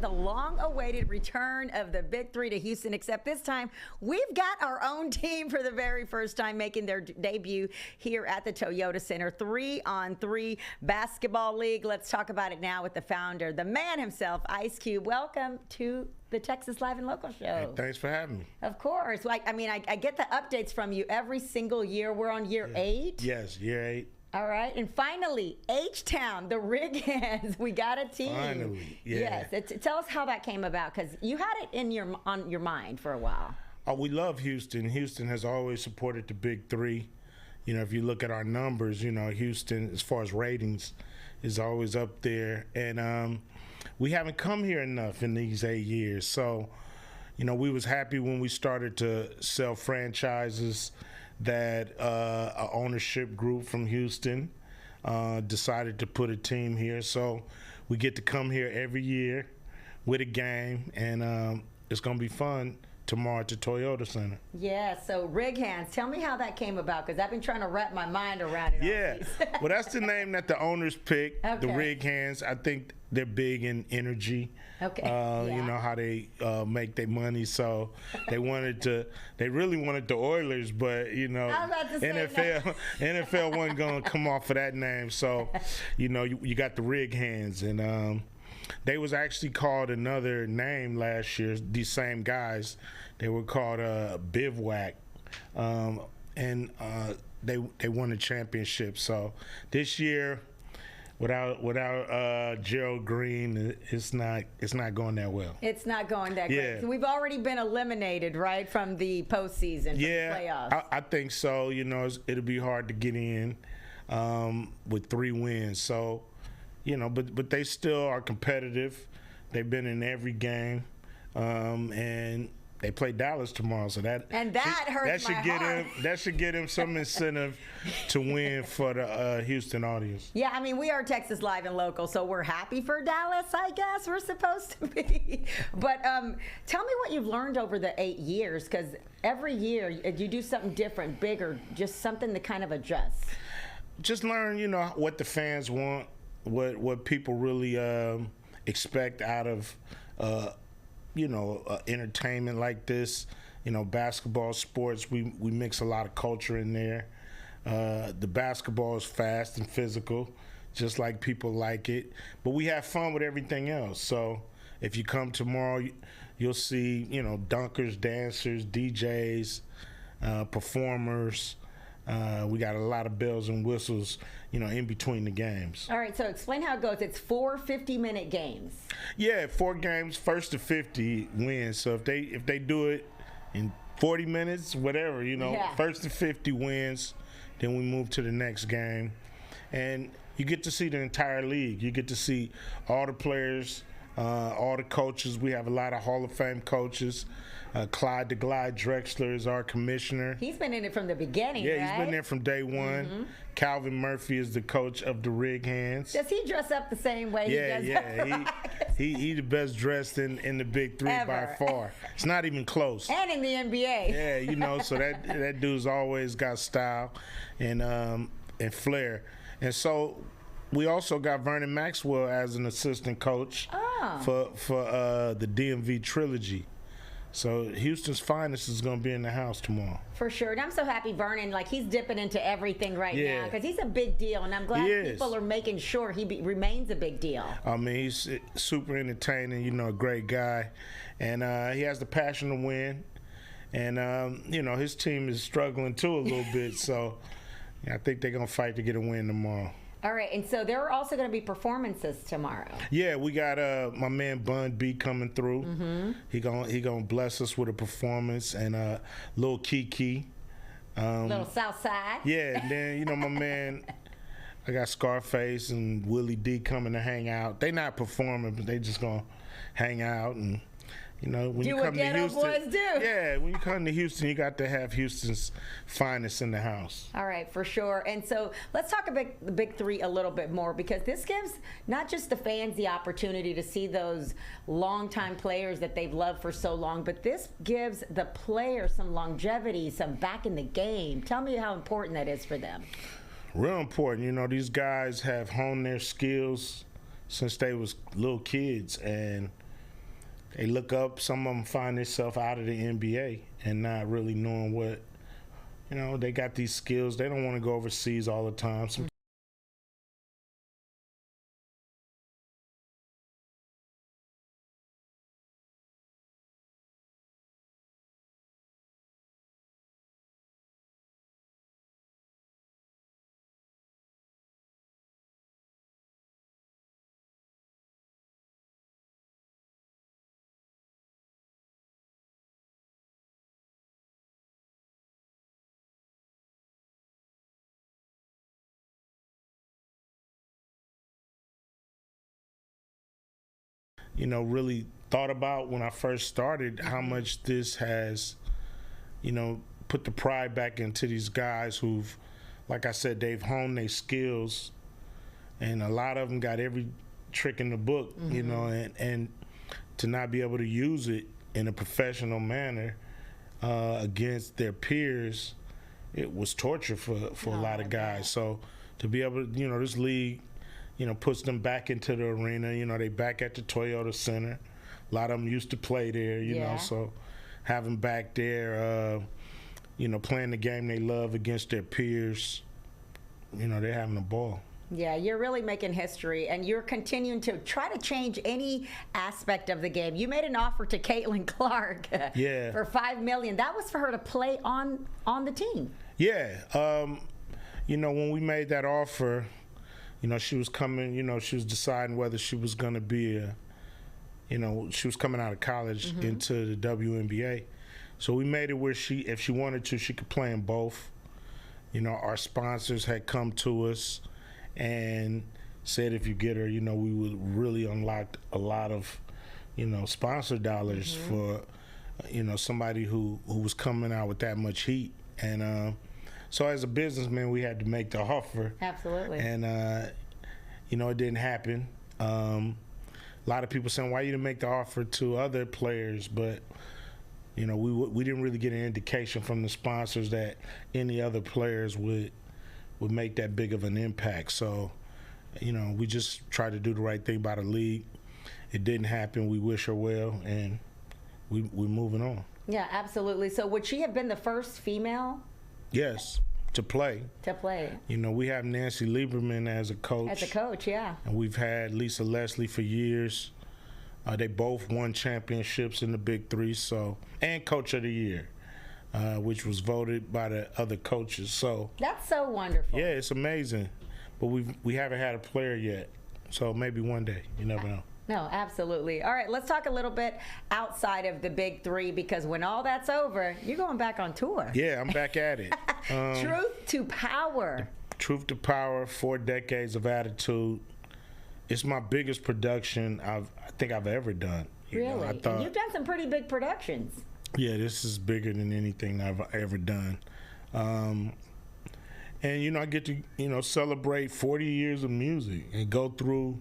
the long-awaited return of the Big Three to Houston, except this time we've got our own team for the very first time making their debut here at the Toyota Center. 3-on-3 basketball league. Let's talk about it now with the founder, the man himself, Ice Cube. Welcome to the Texas Live and Local Show. Hey, thanks for having me. Of course. I get the updates from you every single year. We're on year 8. Yes, year 8. All right, and finally, H-Town, the Rig Hands, we got a team. Finally, yeah. Yes, tell us how that came about, because you had it on your mind for a while. Oh, we love Houston. Houston has always supported the Big Three. You know, if you look at our numbers, you know, Houston, as far as ratings, is always up there. And we haven't come here enough in these 8 years. So, you know, we was happy when we started to sell franchises that an ownership group from Houston decided to put a team here. So we get to come here every year with a game, and it's going to be fun tomorrow at the Toyota Center. Yeah, so Rig Hands, tell me how that came about, because I've been trying to wrap my mind around it. Yeah, well, that's the name that the owners picked, the Rig Hands. I think they're big in energy. Okay. You know how they make their money, so they really wanted the Oilers, but you know, NFL wasn't gonna come off of that name, so you know, you got the Rig Hands, and they was actually called another name last year. These same guys, they were called Bivouac, and they won the championship. So this year, without Gerald Green, it's not going that well. It's not going that great. So we've already been eliminated, right, from the postseason, from the playoffs. I think so. You know, it'll be hard to get in with 3 wins. So, you know, but they still are competitive. They've been in every game, and they play Dallas tomorrow, so that hurts my heart. That should get him some incentive to win for the Houston audience. Yeah, I mean, we are Texas Live and Local, so we're happy for Dallas, I guess we're supposed to be. But tell me what you've learned over the 8 years, because every year you do something different, bigger, just something to kind of adjust. Just learn, you know, what the fans want, what people really expect out of you know, entertainment like this. You know, basketball, sports, we mix a lot of culture in there. The basketball is fast and physical, just like people like it. But we have fun with everything else. So if you come tomorrow, you'll see, you know, dunkers, dancers, DJs, performers. We got a lot of bells and whistles, you know, in between the games. All right, so explain how it goes. It's 4 50-minute games. Yeah, 4 games, first to 50 wins. So if they do it in 40 minutes, whatever, you know, first to 50 wins, then we move to the next game. And you get to see the entire league. You get to see all the players, all the coaches. We have a lot of Hall of Fame coaches. Clyde the Glide Drexler is our commissioner. He's been in it from the beginning, right? He's been there from day one. Mm-hmm. Calvin Murphy is the coach of the Rig Hands. Does he dress up the same way he does? Yeah. He the best dressed in the Big Three by far. It's not even close. And in the NBA. Yeah, you know, so that dude's always got style and flair. And so we also got Vernon Maxwell as an assistant coach for the DMV trilogy. So Houston's finest is going to be in the house tomorrow. For sure. And I'm so happy Vernon, like, he's dipping into everything right now, because he's a big deal, and I'm glad people are making sure he remains a big deal. I mean, he's super entertaining, you know, a great guy. And he has the passion to win. And, you know, his team is struggling, too, a little bit. So I think they're going to fight to get a win tomorrow. All right, and so there are also going to be performances tomorrow. Yeah, we got my man Bun B coming through. Mm-hmm. He gonna bless us with a performance, and Lil Kiki. Little Southside. Yeah, and then, you know, my man, I got Scarface and Willie D coming to hang out. They not performing, but they just gonna hang out and, you know, when you come to Houston, boys do. Yeah, when you come to Houston, you got to have Houston's finest in the house. All right, for sure. And so let's talk about the Big Three a little bit more, because this gives not just the fans the opportunity to see those longtime players that they've loved for so long, but this gives the players some longevity, some back in the game. Tell me how important that is for them. Real important. You know, these guys have honed their skills since they was little kids, and they look up. Some of them find themselves out of the NBA and not really knowing what, they got these skills. They don't want to go overseas all the time. Really thought about when I first started how much this has, put the pride back into these guys who've, like I said, they've honed their skills, and a lot of them got every trick in the book, and to not be able to use it in a professional manner against their peers, it was torture for a lot of guys. So to be able to, this league, puts them back into the arena. They back at the Toyota Center. A lot of them used to play there, know, so having back there, playing the game they love against their peers, they're having a ball. Yeah, you're really making history, and you're continuing to try to change any aspect of the game. You made an offer to Caitlyn Clark for $5 million. That was for her to play on the team. Yeah. When we made that offer, she was coming, she was deciding whether she was going to be she was coming out of college into the WNBA. So we made it where if she wanted to, she could play in both. Our sponsors had come to us and said if you get her, we would really unlock a lot of, sponsor dollars for, somebody who was coming out with that much heat. And so as a businessman, we had to make the offer. Absolutely. And, it didn't happen. A lot of people saying, why you didn't make the offer to other players? But, we didn't really get an indication from the sponsors that any other players would make that big of an impact. So, we just tried to do the right thing by the league. It didn't happen. We wish her well, and we're moving on. Yeah, absolutely. So would she have been the first female? Yes, to play. We have Nancy Lieberman as a coach. As a coach, yeah. And we've had Lisa Leslie for years. They both won championships in the Big Three, and Coach of the Year, which was voted by the other coaches. So that's so wonderful. Yeah, it's amazing. But we haven't had a player yet. So maybe one day. You never know. No, absolutely. All right, let's talk a little bit outside of the Big Three, because when all that's over, you're going back on tour. Yeah, I'm back at it. Truth to Power. Truth to Power, 4 decades of attitude. It's my biggest production I think I've ever done. Really? And you've done some pretty big productions. Yeah, this is bigger than anything I've ever done. And, I get to, celebrate 40 years of music and go through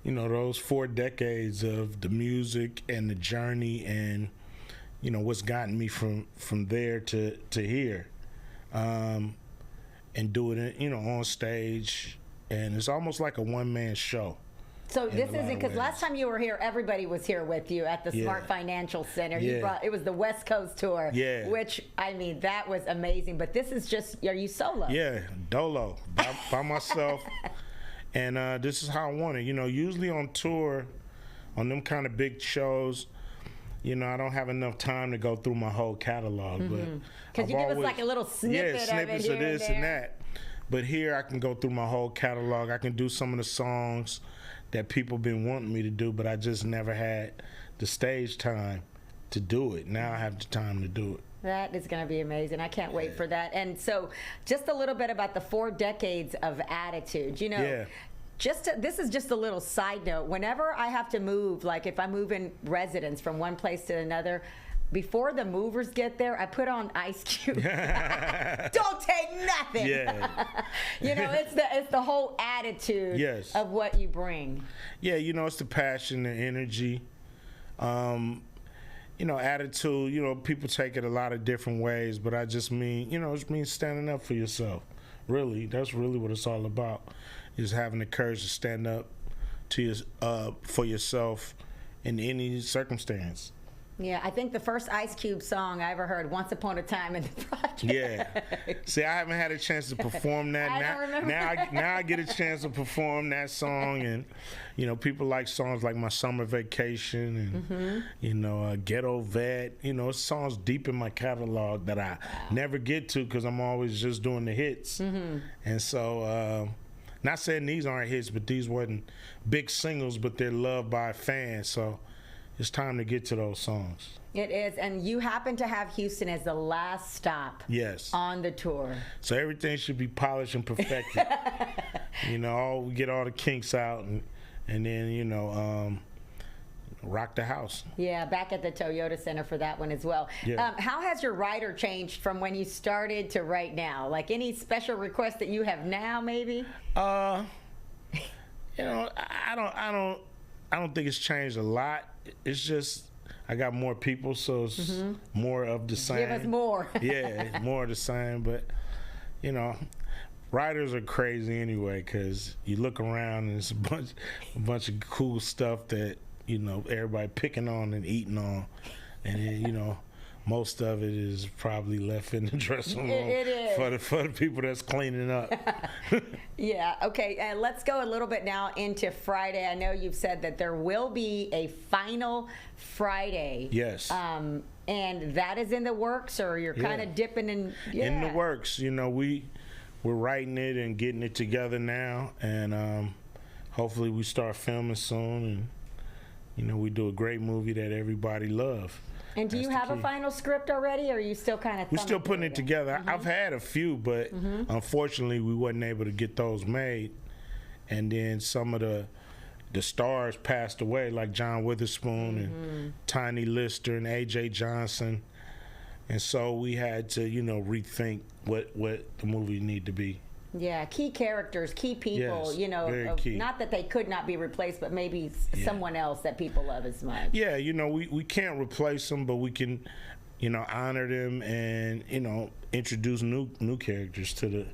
those 4 decades of the music and the journey and, what's gotten me from there to here. And do it, on stage. And it's almost like a one-man show. So this isn't, because last time you were here, everybody was here with you at the Smart Financial Center. It was the West Coast tour, which, that was amazing. But this is just, are you solo? Yeah, dolo, by myself. And this is how I want it. Usually on tour, on them kind of big shows, I don't have enough time to go through my whole catalog. Because you give us like a little snippet snippets of it this and that. But here I can go through my whole catalog. I can do some of the songs that people been wanting me to do, but I just never had the stage time to do it. Now I have the time to do it. That is going to be amazing. I can't wait for that. And so just a little bit about the 4 decades of attitude. This is just a little side note. Whenever I have to move, like if I move in residence from one place to another, before the movers get there, I put on Ice Cube. Don't take nothing. Yeah. It's the whole attitude of what you bring. Yeah, it's the passion, the energy. Attitude, people take it a lot of different ways, but I just mean, it means standing up for yourself. Really, that's really what it's all about, is having the courage to stand up for yourself in any circumstance. Yeah, I think the first Ice Cube song I ever heard, "Once Upon a Time in the Project." Yeah. See, I haven't had a chance to perform that. I don't remember now I get a chance to perform that song, and you know, people like songs like "My Summer Vacation" and you know, "Ghetto Vet." You know, it's songs deep in my catalog that I never get to because I'm always just doing the hits. And so, not saying these aren't hits, but these wasn't big singles, but they're loved by fans. So it's time to get to those songs. It is, and you happen to have Houston as the last stop. Yes. On the tour. So everything should be polished and perfected. You know, we get all the kinks out, and then you know, rock the house. Yeah, back at the Toyota Center for that one as well. Yeah. How has your rider changed from when you started to right now? Like any special requests that you have now, maybe? You know, I don't think it's changed a lot. It's just I got more people, so it's more of the same. Give us more. Yeah, more of the same. But you know, riders are crazy anyway because you look around and it's a bunch of cool stuff that you know everybody picking on and eating on, and then, you know. Most of it is probably left in the dressing room it is. For the people that's cleaning up. Yeah, okay, and let's go a little bit now into Friday. I know you've said that there will be a final Friday. Yes. And that is in the works, or you're kind of dipping in? Yeah. In the works. You know, we're writing it and getting it together now, and hopefully we start filming soon, and you know, we do a great movie that everybody loves. And do you have a final script already, or are you still kind of? We're still putting it together. I've had a few, but unfortunately, we wasn't able to get those made. And then some of the stars passed away, like John Witherspoon and Tiny Lister and A.J. Johnson. And so we had to, you know, rethink what the movie need to be. Yeah, key characters, key people, Yes, you know, very key. Not that they could not be replaced, but maybe someone else that people love as much. Yeah, you know, we can't replace them, but we can, you know, honor them and, you know, introduce new characters to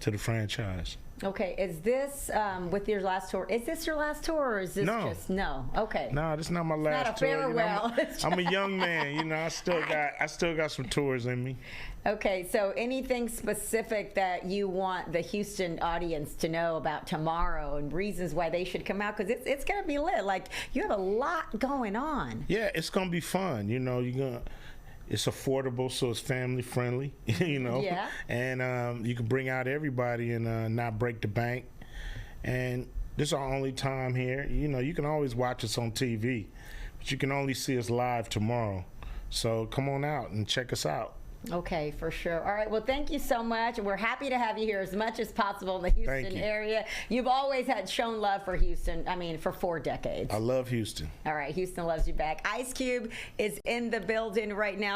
the franchise. Okay, is this with your last tour? Is this your last tour, or is this just no? Okay. No, this is not my last not a tour. farewell. You know, I'm a young man, you know. I still got some tours in me. Okay, so anything specific that you want the Houston audience to know about tomorrow and reasons why they should come out? Because it's going to be lit. Like, you have a lot going on. Yeah, it's going to be fun. You know, it's affordable, so it's family friendly, you know. Yeah. And you can bring out everybody and not break the bank. And this is our only time here. You know, you can always watch us on TV, but you can only see us live tomorrow. So come on out and check us out. Okay, for sure. All right, well, thank you so much. We're happy to have you here as much as possible in the Houston area. You've always shown love for Houston, I mean, for 4 decades. I love Houston. All right, Houston loves you back. Ice Cube is in the building right now.